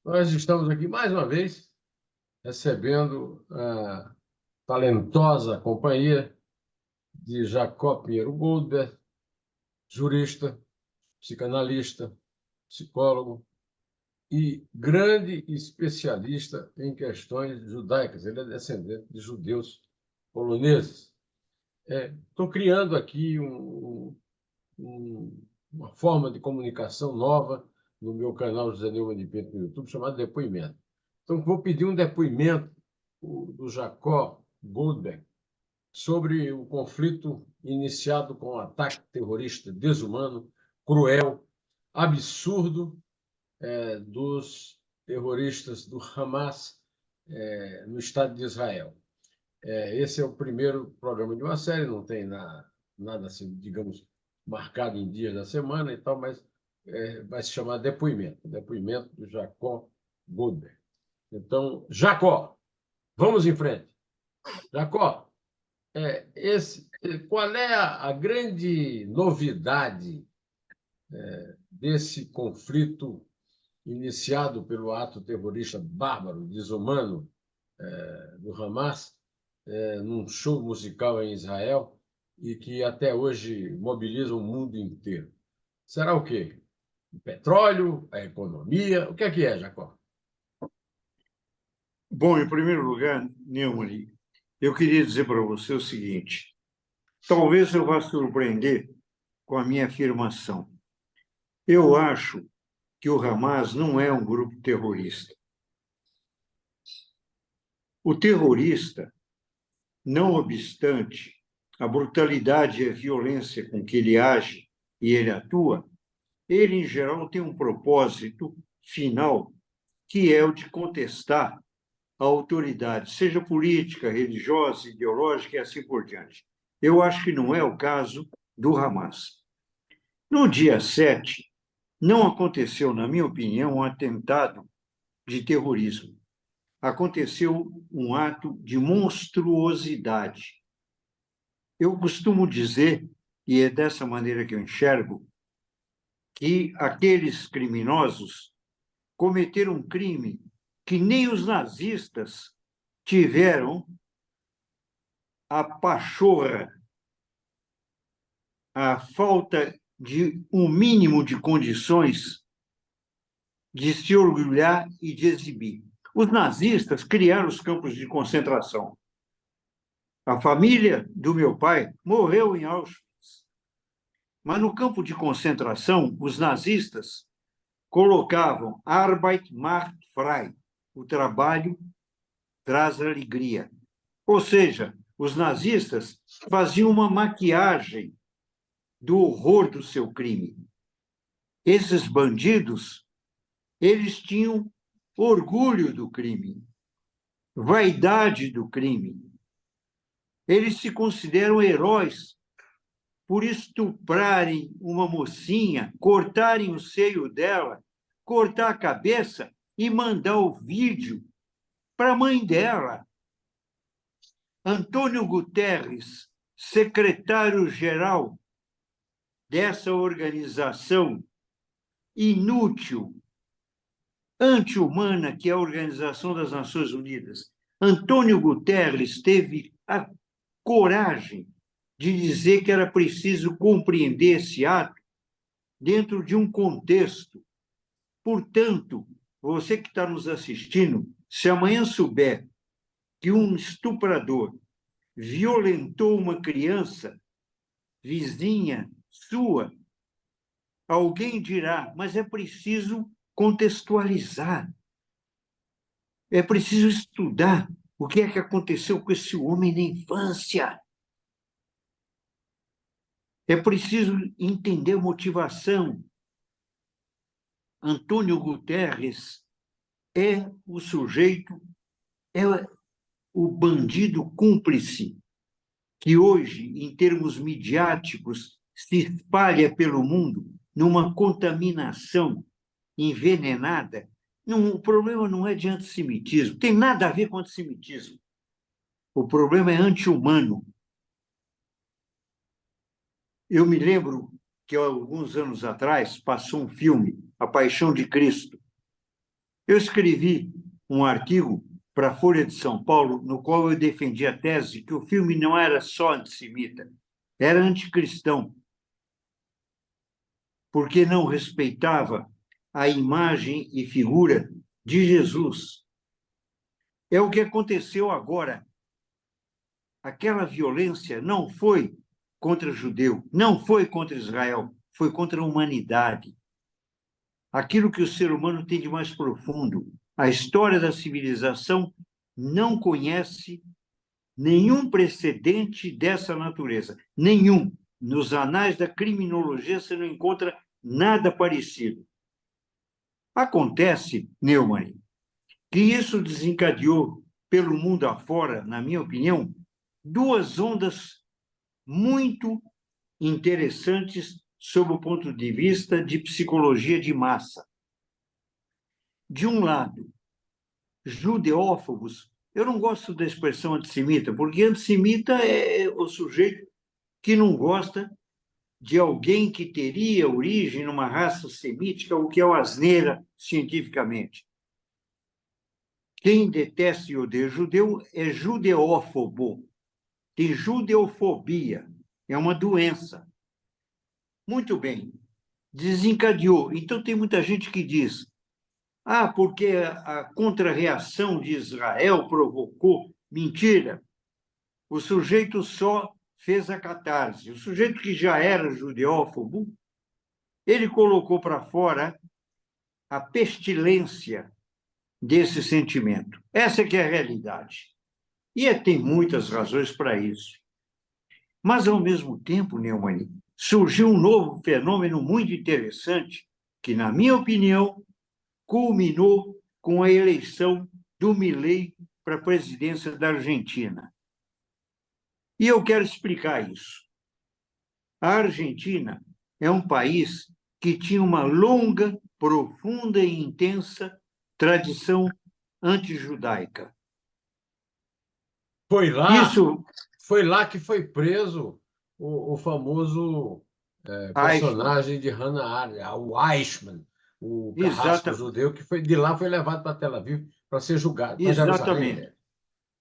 Nós estamos aqui mais uma vez recebendo a talentosa companhia de Jacó Pinheiro Goldberg, jurista, psicanalista, psicólogo e grande especialista em questões judaicas. Ele é descendente de judeus poloneses. Estou criando aqui uma forma de comunicação nova no meu canal José Neumann de Pinto no YouTube, chamado Depoimento. Então, vou pedir um depoimento do Jacó Goldberg sobre o conflito iniciado com um ataque terrorista desumano, cruel, absurdo, dos terroristas do Hamas no Estado de Israel. Esse é o primeiro programa de uma série, não tem nada assim, digamos, marcado em dias da semana e tal, mas vai se chamar Depoimento do Jacó Goldberg. Então, Jacó, vamos em frente. Jacó, qual é a grande novidade desse conflito iniciado pelo ato terrorista bárbaro, desumano, do Hamas, num show musical em Israel e que até hoje mobiliza o mundo inteiro? Será o quê? O petróleo, a economia? O que é, Jacó? Bom, em primeiro lugar, Neumann, eu queria dizer para você o seguinte: talvez eu vá surpreender com a minha afirmação. Eu acho que o Hamas não é um grupo terrorista. O terrorista, não obstante a brutalidade e a violência com que ele age e ele atua, ele, em geral, tem um propósito final, que é o de contestar a autoridade, seja política, religiosa, ideológica e assim por diante. Eu acho que não é o caso do Hamas. No dia 7, não aconteceu, na minha opinião, um atentado de terrorismo. Aconteceu um ato de monstruosidade. Eu costumo dizer, e é dessa maneira que eu enxergo, que aqueles criminosos cometeram um crime que nem os nazistas tiveram a pachorra, a falta de um mínimo de condições de se orgulhar e de exibir. Os nazistas criaram os campos de concentração. A família do meu pai morreu em Auschwitz. Mas no campo de concentração, os nazistas colocavam Arbeit macht frei, o trabalho traz alegria. Ou seja, os nazistas faziam uma maquiagem do horror do seu crime. Esses bandidos, eles tinham orgulho do crime, vaidade do crime. Eles se consideram heróis por estuprarem uma mocinha, cortarem o seio dela, cortar a cabeça e mandar o vídeo para a mãe dela. Antônio Guterres, secretário-geral dessa organização inútil, anti-humana, que é a Organização das Nações Unidas, Antônio Guterres teve a coragem de dizer que era preciso compreender esse ato dentro de um contexto. Portanto, você que está nos assistindo, se amanhã souber que um estuprador violentou uma criança vizinha sua, alguém dirá, mas é preciso contextualizar, é preciso estudar o que é que aconteceu com esse homem na infância. É preciso entender a motivação. Antônio Guterres é o sujeito, é o bandido cúmplice que hoje, em termos midiáticos, se espalha pelo mundo numa contaminação envenenada. Não, o problema não é de antissemitismo, tem nada a ver com antissemitismo. O problema é anti-humano. Eu me lembro que, há alguns anos atrás, passou um filme, A Paixão de Cristo. Eu escrevi um artigo para a Folha de São Paulo, no qual eu defendi a tese que o filme não era só antissemita, era anticristão, porque não respeitava a imagem e figura de Jesus. É o que aconteceu agora. Aquela violência não foi contra judeu, não foi contra Israel, foi contra a humanidade. Aquilo que o ser humano tem de mais profundo. A história da civilização não conhece nenhum precedente dessa natureza. Nenhum. Nos anais da criminologia você não encontra nada parecido. Acontece, Neumann, que isso desencadeou pelo mundo afora, na minha opinião, duas ondas muito interessantes sob o ponto de vista de psicologia de massa. De um lado, judeófobos. Eu não gosto da expressão antissemita, porque antissemita é o sujeito que não gosta de alguém que teria origem numa raça semítica, o que é uma asneira cientificamente. Quem detesta e odeia judeu é judeófobo. Tem judeofobia. É uma doença. Muito bem. Desencadeou. Então, tem muita gente que diz: porque a contra-reação de Israel provocou. Mentira. O sujeito só fez a catarse. O sujeito que já era judeófobo, ele colocou para fora a pestilência desse sentimento. Essa que é a realidade. E tem muitas razões para isso. Mas, ao mesmo tempo, Neumann, surgiu um novo fenômeno muito interessante, que, na minha opinião, culminou com a eleição do Milei para a presidência da Argentina. E eu quero explicar isso. A Argentina é um país que tinha uma longa, profunda e intensa tradição antijudaica. Foi lá, Isso, foi lá que foi preso o famoso personagem de Hannah Arendt, o Eichmann, o carrasco judeu, que foi de lá foi levado para Tel Aviv para ser julgado, para Jerusalém. exatamente.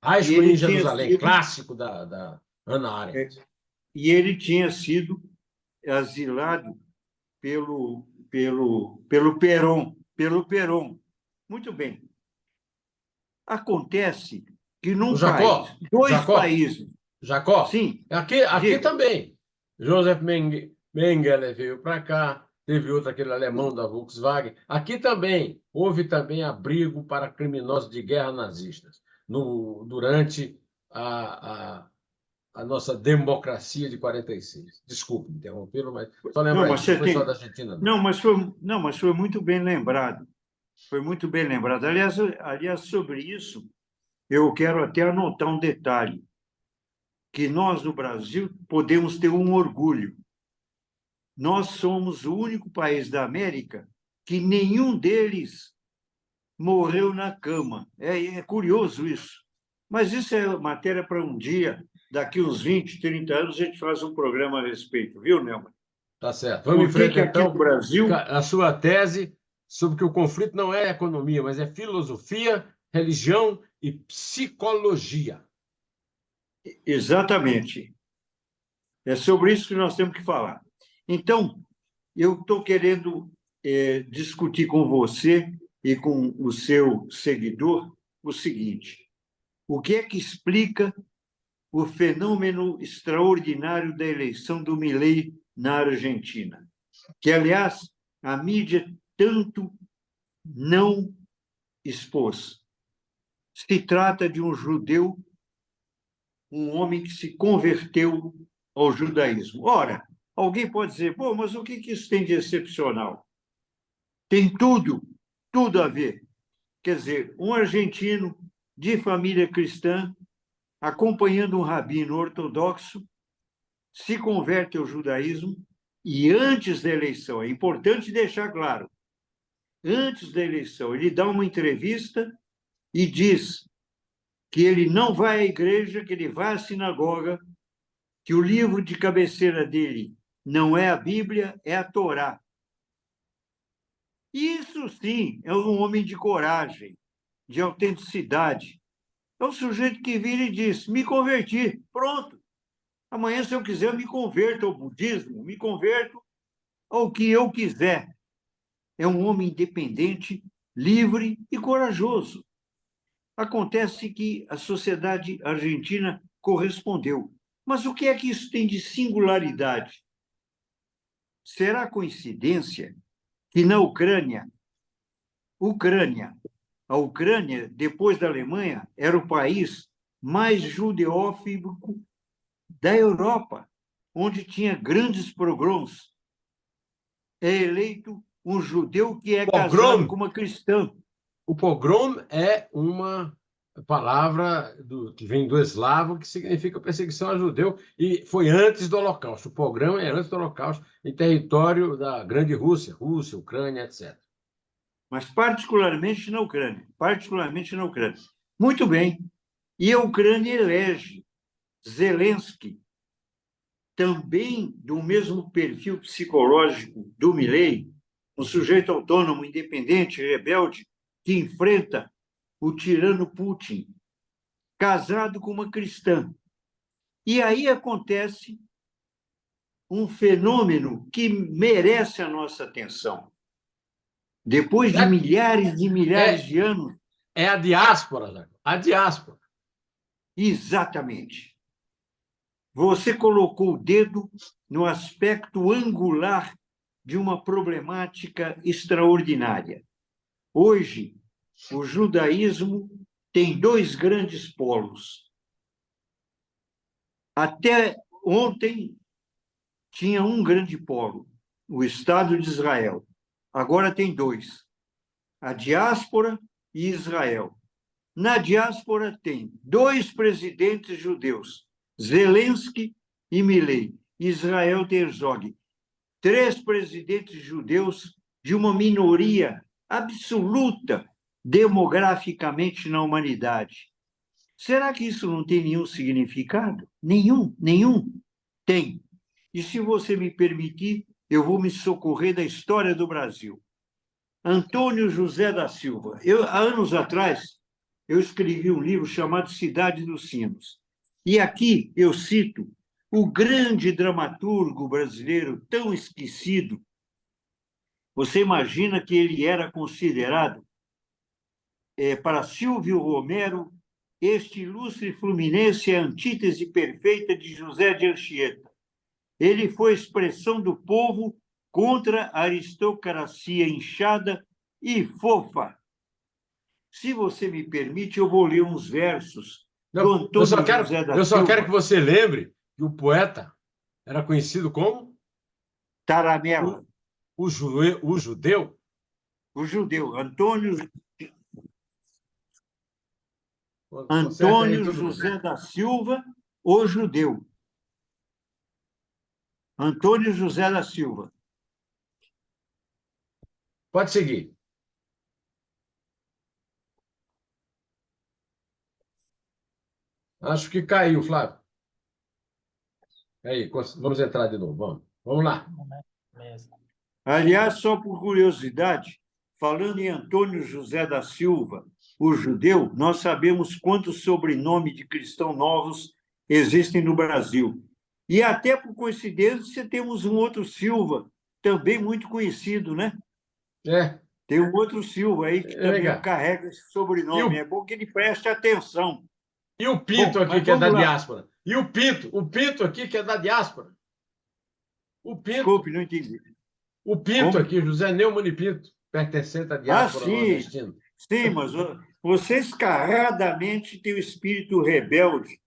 Eichmann ele em Jerusalém, sido, clássico da Hannah Arendt. E ele tinha sido asilado pelo Perón. Muito bem. Acontece que O num país, Jacó, dois Jacó, países, Jacó, sim, aqui diga. também. Joseph Mengele veio para cá, teve outro, aquele alemão da Volkswagen. Aqui também houve também abrigo para criminosos de guerra nazistas durante a nossa democracia de 46. Desculpe interrompê-lo, mas só Não, lembrar mas isso. Não você foi só da tem. Argentina, não. Não, mas foi muito bem lembrado. Foi muito bem lembrado. Aliás, sobre isso, eu quero até anotar um detalhe, que nós, no Brasil, podemos ter um orgulho. Nós somos o único país da América que nenhum deles morreu na cama. É curioso isso. Mas isso é matéria para um dia, daqui uns 20, 30 anos, a gente faz um programa a respeito, viu, Nelman? Tá certo. Vamos em Por que frente, que aqui no então. Brasil... A sua tese sobre que o conflito não é economia, mas é filosofia, religião e psicologia. Exatamente. É sobre isso que nós temos que falar. Então, eu estou querendo discutir com você e com o seu seguidor o seguinte: o que é que explica o fenômeno extraordinário da eleição do Milei na Argentina? Que, aliás, a mídia tanto não expôs. Se trata de um judeu, um homem que se converteu ao judaísmo. Ora, alguém pode dizer: pô, mas o que isso tem de excepcional? Tem tudo a ver. Quer dizer, um argentino de família cristã, acompanhando um rabino ortodoxo, se converte ao judaísmo e, antes da eleição, é importante deixar claro, antes da eleição, ele dá uma entrevista e diz que ele não vai à igreja, que ele vai à sinagoga, que o livro de cabeceira dele não é a Bíblia, é a Torá. Isso sim é um homem de coragem, de autenticidade. É um sujeito que vira e diz: me converti, pronto. Amanhã, se eu quiser, eu me converto ao budismo, me converto ao que eu quiser. É um homem independente, livre e corajoso. Acontece que a sociedade argentina correspondeu. Mas o que é que isso tem de singularidade? Será coincidência que na a Ucrânia, depois da Alemanha, era o país mais judeófobo da Europa, onde tinha grandes pogroms. É eleito um judeu que é casado com Pogrom, uma cristã. o pogrom é uma palavra que vem do eslavo, que significa perseguição a judeu, e foi antes do Holocausto. O pogrom é antes do Holocausto, em território da Grande Rússia, Ucrânia, etc. Mas particularmente na Ucrânia. Particularmente na Ucrânia. Muito bem. E a Ucrânia elege Zelensky, também do mesmo perfil psicológico do Milei, um sujeito autônomo, independente, rebelde, que enfrenta o tirano Putin, casado com uma cristã. E aí acontece um fenômeno que merece a nossa atenção. Depois de milhares e milhares de anos. É a diáspora, Jacob. A diáspora. Exatamente. Você colocou o dedo no aspecto angular de uma problemática extraordinária. Hoje, o judaísmo tem dois grandes polos. Até ontem tinha um grande polo, o Estado de Israel. Agora tem dois, a diáspora e Israel. Na diáspora tem dois presidentes judeus, Zelensky e Milei. Israel tem Herzog. Três presidentes judeus de uma minoria absoluta demograficamente na humanidade. Será que isso não tem nenhum significado? Nenhum. Tem. E se você me permitir, eu vou me socorrer da história do Brasil. Antônio José da Silva. Há anos atrás, eu escrevi um livro chamado Cidade dos Sinos. E aqui eu cito o grande dramaturgo brasileiro, tão esquecido. Você imagina que ele era considerado, para Silvio Romero, este ilustre fluminense é a antítese perfeita de José de Anchieta. Ele foi expressão do povo contra a aristocracia inchada e fofa. Se você me permite, eu vou ler uns versos do Antônio José da Silva. Eu só quero que você lembre que o poeta era conhecido como Taramela. O judeu. O judeu, Antônio José da Silva, o judeu. Antônio José da Silva. Pode seguir. Acho que caiu, Flávio. Aí, vamos entrar de novo. Vamos lá. Aliás, só por curiosidade, falando em Antônio José da Silva, o judeu, nós sabemos quantos sobrenomes de cristãos novos existem no Brasil. E até por coincidência temos um outro Silva, também muito conhecido, né? Tem um outro Silva aí que também carrega esse sobrenome. É bom que ele preste atenção. E o Pinto aqui, que é da diáspora? E o Pinto aqui, que é da diáspora? Desculpe, não entendi. O Pinto aqui, José Neumann e Pinto, pertencente à diáspora nordestina. Sim, mas você escarradamente tem o espírito rebelde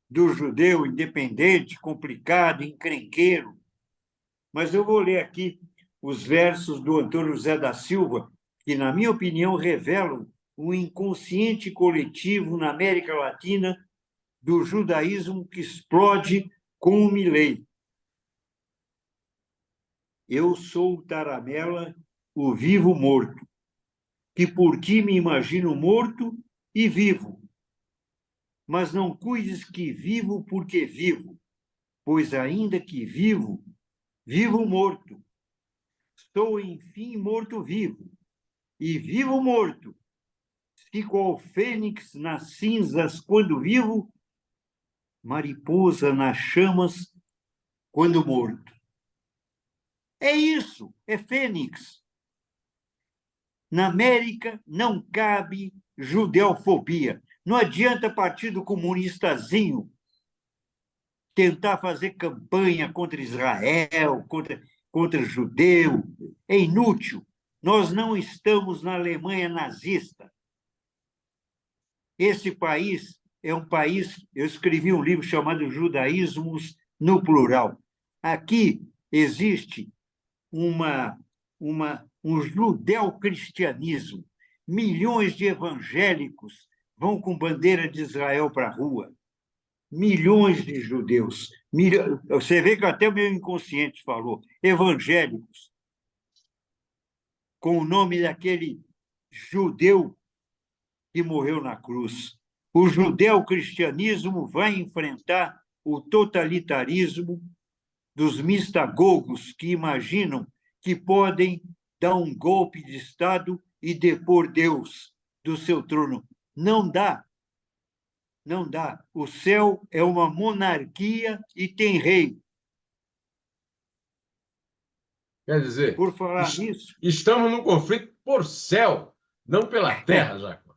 do judeu independente, complicado, encrenqueiro. Mas eu vou ler aqui os versos do Antônio José da Silva, que, na minha opinião, revelam um inconsciente coletivo na América Latina do judaísmo que explode com o Milei. Eu sou o Taramela, o vivo morto, que por ti me imagino morto e vivo. Mas não cuides que vivo porque vivo, pois ainda que vivo, vivo morto. sou, enfim, morto-vivo, e vivo-morto. Se qual fênix nas cinzas quando vivo, mariposa nas chamas quando morto. É isso, é fênix. Na América não cabe judeofobia. Não adianta Partido Comunistazinho tentar fazer campanha contra Israel, contra judeu. É inútil. Nós não estamos na Alemanha nazista. Esse país é um país... Eu escrevi um livro chamado Judaísmos no Plural. Aqui existe um judeu-cristianismo. Milhões de evangélicos vão com bandeira de Israel para a rua. Milhões de judeus. Você vê que até o meu inconsciente falou. Evangélicos. Com o nome daquele judeu que morreu na cruz. O judeu-cristianismo vai enfrentar o totalitarismo dos mistagogos que imaginam que podem dar um golpe de Estado e depor Deus do seu trono. Não dá. Não dá. O céu é uma monarquia e tem rei. Quer dizer, Por falar nisso, estamos num conflito por céu, não pela terra, Jacó.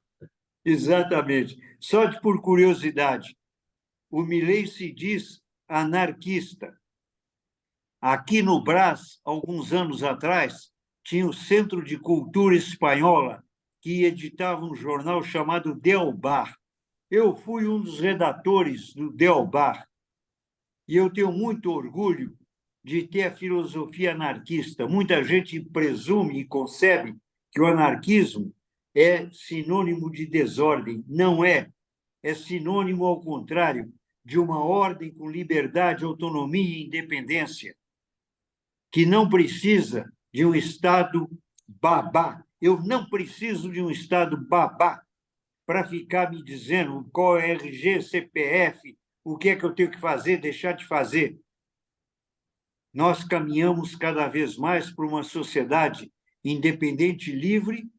exatamente. Só por curiosidade, o Milei se diz anarquista. Aqui no Brás, alguns anos atrás, tinha o Centro de Cultura Espanhola, que editava um jornal chamado Del Bar. Eu fui um dos redatores do Del Bar, e eu tenho muito orgulho de ter a filosofia anarquista. Muita gente presume e concebe que o anarquismo é sinônimo de desordem. Não é. É sinônimo, ao contrário, de uma ordem com liberdade, autonomia e independência, que não precisa de um Estado babá. Eu não preciso de um Estado babá para ficar me dizendo qual é RG, CPF, o que é que eu tenho que fazer, deixar de fazer. Nós caminhamos cada vez mais para uma sociedade independente, livre,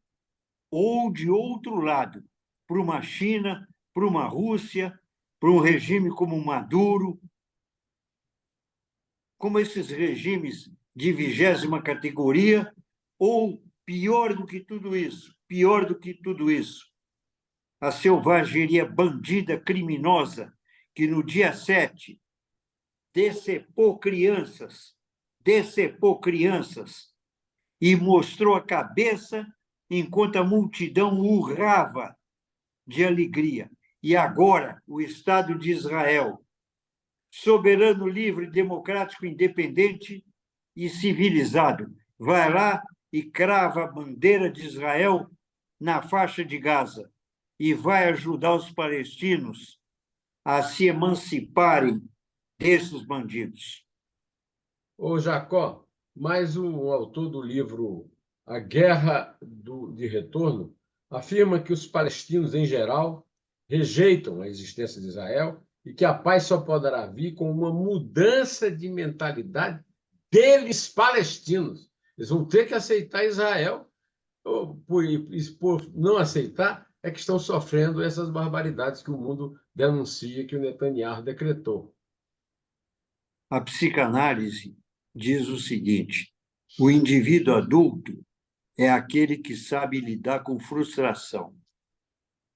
ou, de outro lado, para uma China, para uma Rússia, para um regime como Maduro, como esses regimes de 20ª categoria, ou, pior do que tudo isso, a selvageria bandida, criminosa, que no dia 7 decepou crianças e mostrou a cabeça enquanto a multidão urrava de alegria. E agora, o Estado de Israel, soberano, livre, democrático, independente e civilizado, vai lá e crava a bandeira de Israel na faixa de Gaza e vai ajudar os palestinos a se emanciparem desses bandidos. Ô, Jacó, mas o autor do livro A Guerra de Retorno afirma que os palestinos, em geral, rejeitam a existência de Israel e que a paz só poderá vir com uma mudança de mentalidade deles, palestinos. Eles vão ter que aceitar Israel. Por não aceitar, é que estão sofrendo essas barbaridades que o mundo denuncia que o Netanyahu decretou. A psicanálise diz o seguinte: o indivíduo adulto é aquele que sabe lidar com frustração.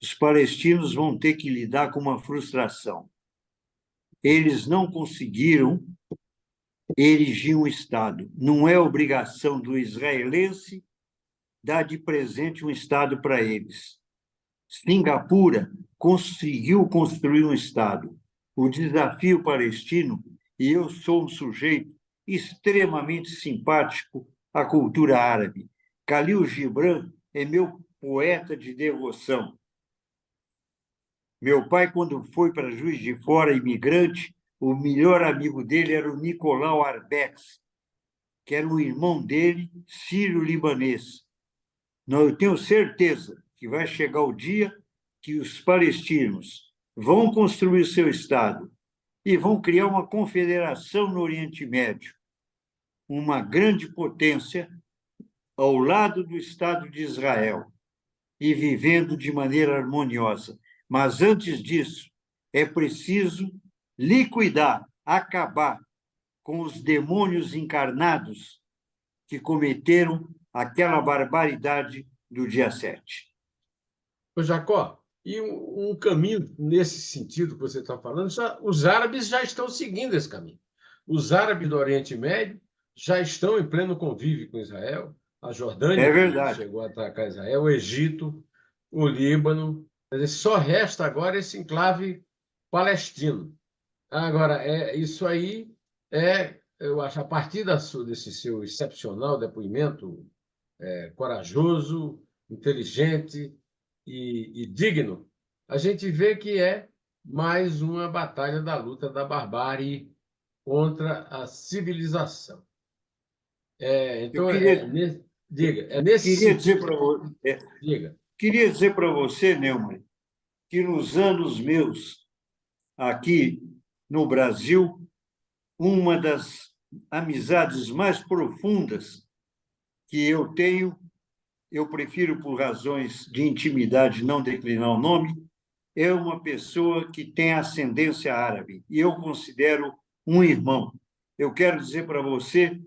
Os palestinos vão ter que lidar com uma frustração. Eles não conseguiram erigir um Estado. Não é obrigação do israelense dar de presente um Estado para eles. Singapura conseguiu construir um Estado. O desafio palestino, e eu sou um sujeito extremamente simpático à cultura árabe. Khalil Gibran é meu poeta de devoção. Meu pai, quando foi para Juiz de Fora, imigrante, o melhor amigo dele era o Nicolau Arbex, que era um irmão dele, sírio-libanês. Eu tenho certeza que vai chegar o dia que os palestinos vão construir seu Estado e vão criar uma confederação no Oriente Médio, uma grande potência ao lado do Estado de Israel e vivendo de maneira harmoniosa. Mas antes disso, é preciso liquidar, acabar com os demônios encarnados que cometeram aquela barbaridade do dia 7. Ô, Jacó, e um caminho nesse sentido que você está falando, os árabes já estão seguindo esse caminho. Os árabes do Oriente Médio já estão em pleno convívio com Israel, a Jordânia, É que verdade. chegou a atacar Israel, o Egito, o Líbano. Quer dizer, só resta agora esse enclave palestino. Agora, isso aí eu acho, a partir desse seu excepcional depoimento, corajoso, inteligente e digno, a gente vê que é mais uma batalha da luta da barbárie contra a civilização. Eu Então, diga, é nesse queria dizer sentido. para você, Diga. queria dizer para você, Neumann, que nos anos meus aqui no Brasil, uma das amizades mais profundas que eu tenho, eu prefiro por razões de intimidade não declinar o nome, é uma pessoa que tem ascendência árabe, e eu considero um irmão. Eu quero dizer para você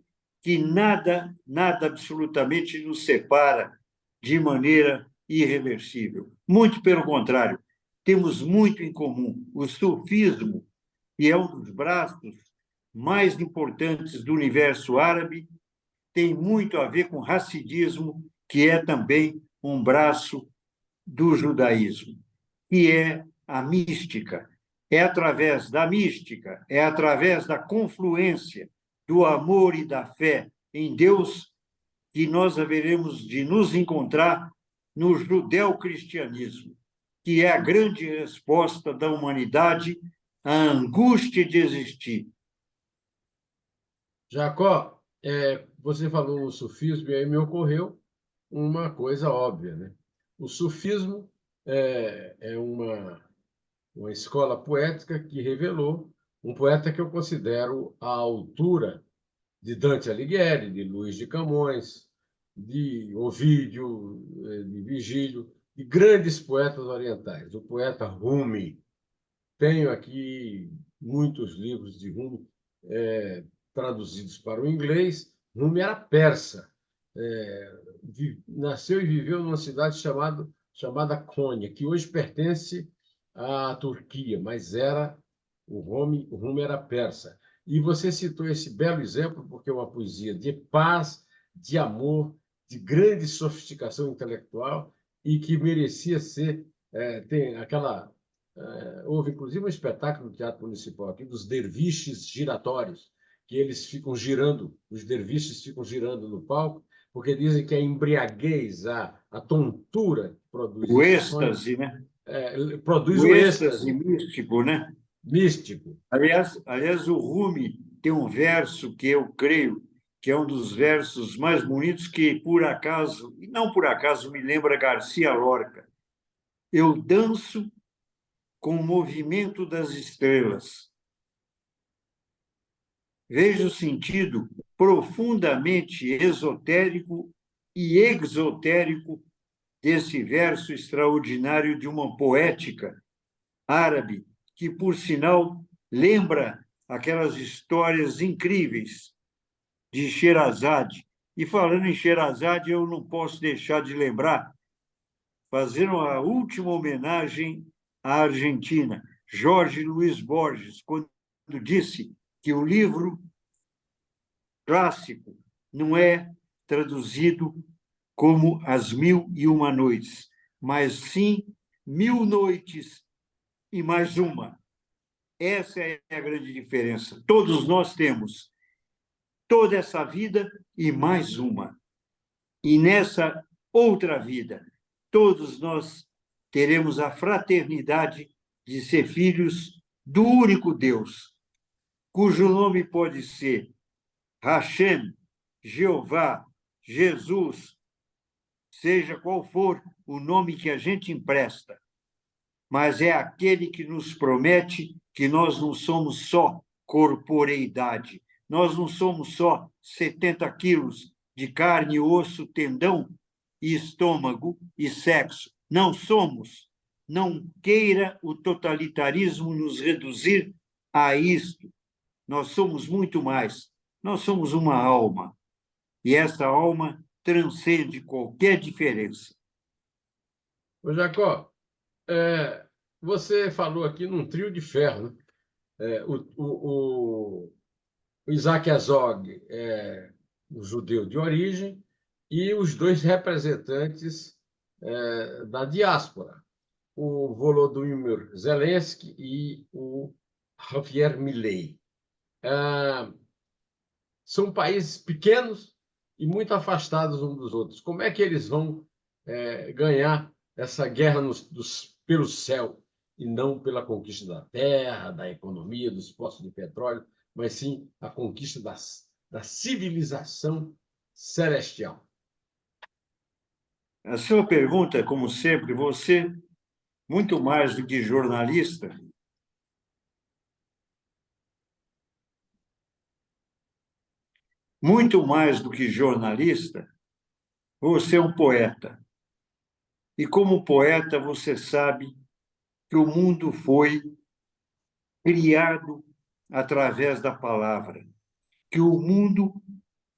que nada, nada absolutamente nos separa de maneira irreversível. Muito pelo contrário, temos muito em comum. O sufismo, que é um dos braços mais importantes do universo árabe, tem muito a ver com o hassidismo, que é também um braço do judaísmo, que é a mística. É através da mística, é através da confluência do amor e da fé em Deus que nós haveremos de nos encontrar no judeu-cristianismo, que é a grande resposta da humanidade à angústia de existir. Jacó, você falou no sufismo e aí me ocorreu uma coisa óbvia, né? O sufismo é uma escola poética que revelou um poeta que eu considero à altura de Dante Alighieri, de Luís de Camões, de Ovídio, de Virgílio, de grandes poetas orientais. O poeta Rumi. Tenho aqui muitos livros de Rumi traduzidos para o inglês. Rumi era persa. Nasceu e viveu numa cidade chamada Konya, que hoje pertence à Turquia, mas o Rumi era persa. E você citou esse belo exemplo porque é uma poesia de paz, de amor, de grande sofisticação intelectual e que merecia ser tem aquela houve inclusive um espetáculo no Teatro Municipal aqui dos derviches giratórios, que eles ficam girando, os derviches ficam girando no palco, porque dizem que a embriaguez, a tontura que produz O esse sonho, êxtase, né? produz O o êxtase êxtase místico, né? místico. Aliás, o Rumi tem um verso que eu creio que é um dos versos mais bonitos que, por acaso, e não por acaso, me lembra Garcia Lorca. Eu danço com o movimento das estrelas. Veja o sentido profundamente esotérico e exotérico desse verso extraordinário de uma poética árabe, que, por sinal, lembra aquelas histórias incríveis de Sherazade. E falando em Sherazade, eu não posso deixar de lembrar, fazendo a última homenagem à Argentina, Jorge Luiz Borges, quando disse que o livro clássico não é traduzido como As Mil e Uma Noites, mas sim Mil Noites e Mais Uma. Essa é a grande diferença. Todos nós temos toda essa vida e mais uma. E nessa outra vida, todos nós teremos a fraternidade de ser filhos do único Deus, cujo nome pode ser Hashem, Jeová, Jesus, seja qual for o nome que a gente empresta, mas é aquele que nos promete que nós não somos só corporeidade, nós não somos só 70 quilos de carne, osso, tendão e estômago e sexo. Não somos. Não queira o totalitarismo nos reduzir a isto. Nós somos muito mais. Nós somos uma alma. E essa alma transcende qualquer diferença. Ô, Jacó, você falou aqui num trio de ferro, né? O Isaac Herzog é um judeu de origem e os dois representantes da diáspora, o Volodymyr Zelensky e o Javier Milei. São países pequenos e muito afastados uns dos outros. Como é que eles vão ganhar essa guerra pelo céu e não pela conquista da terra, da economia, dos poços de petróleo, mas sim a conquista da civilização celestial? A sua pergunta, como sempre, você, muito mais do que jornalista, muito mais do que jornalista, você é um poeta. E como poeta, você sabe que o mundo foi criado através da palavra, que o mundo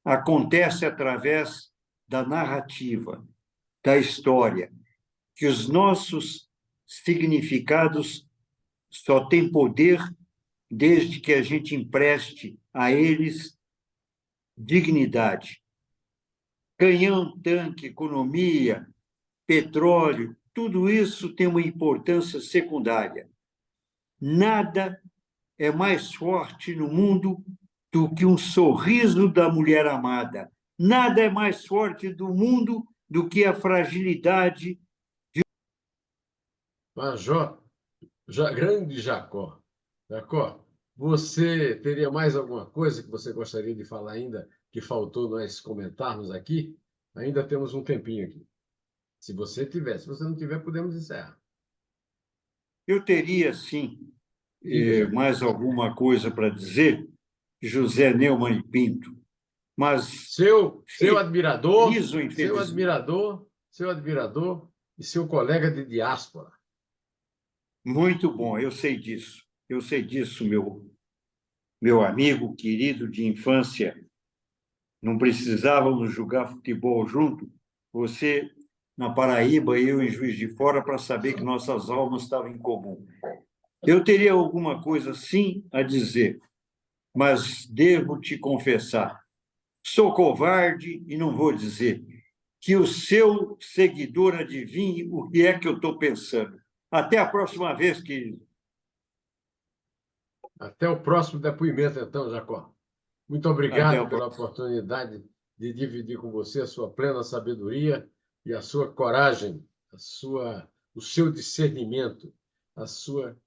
acontece através da narrativa, da história, que os nossos significados só têm poder desde que a gente empreste a eles dignidade. Canhão, tanque, economia, petróleo, tudo isso tem uma importância secundária. Nada é mais forte no mundo do que um sorriso da mulher amada. Nada é mais forte do mundo do que a fragilidade. Major, grande Jacó. Jacó, você teria mais alguma coisa que você gostaria de falar ainda que faltou nós comentarmos aqui? Ainda temos um tempinho aqui. Se você tiver, se você não tiver, podemos encerrar. Eu teria, sim, Diga, Jacó. mais alguma coisa para dizer, José Neumann e Pinto, mas Seu admirador, feliz ou infeliz. seu admirador e seu colega de diáspora. Muito bom, eu sei disso. Eu sei disso, meu amigo querido de infância. Não precisávamos jogar futebol junto. Você na Paraíba e eu em Juiz de Fora para saber que nossas almas estavam em comum. Eu teria alguma coisa sim a dizer, mas devo te confessar, sou covarde e não vou dizer. Que o seu seguidor adivinhe o que é que eu estou pensando. Até a próxima vez, querido. Até o próximo depoimento, então, Jacó. Muito Até obrigado a pela próxima. oportunidade de dividir com você a sua plena sabedoria e a sua coragem, o seu discernimento, a sua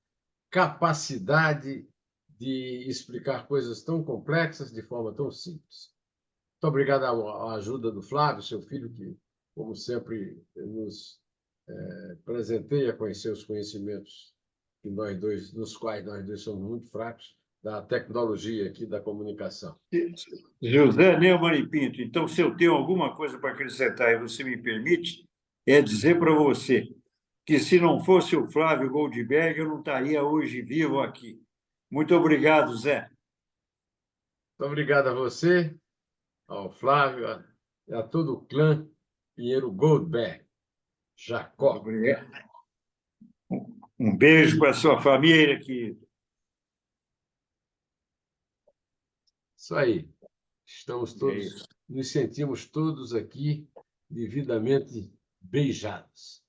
capacidade de explicar coisas tão complexas de forma tão simples. Muito obrigado à ajuda do Flávio, seu filho, que, como sempre, nos presenteia com os seus conhecimentos que nós dois, nos quais nós dois somos muito fracos, da tecnologia aqui da comunicação. José Neumann e Pinto, então, se eu tenho alguma coisa para acrescentar e você me permite, é dizer para você que se não fosse o Flávio Goldberg, eu não estaria hoje vivo aqui. Muito obrigado, Zé. Muito obrigado a você, ao Flávio e a todo o clã Pinheiro Goldberg. Muito Jacó. obrigado. Um beijo para a sua família, que Isso aí. Estamos é todos, isso. nos sentimos todos aqui devidamente beijados.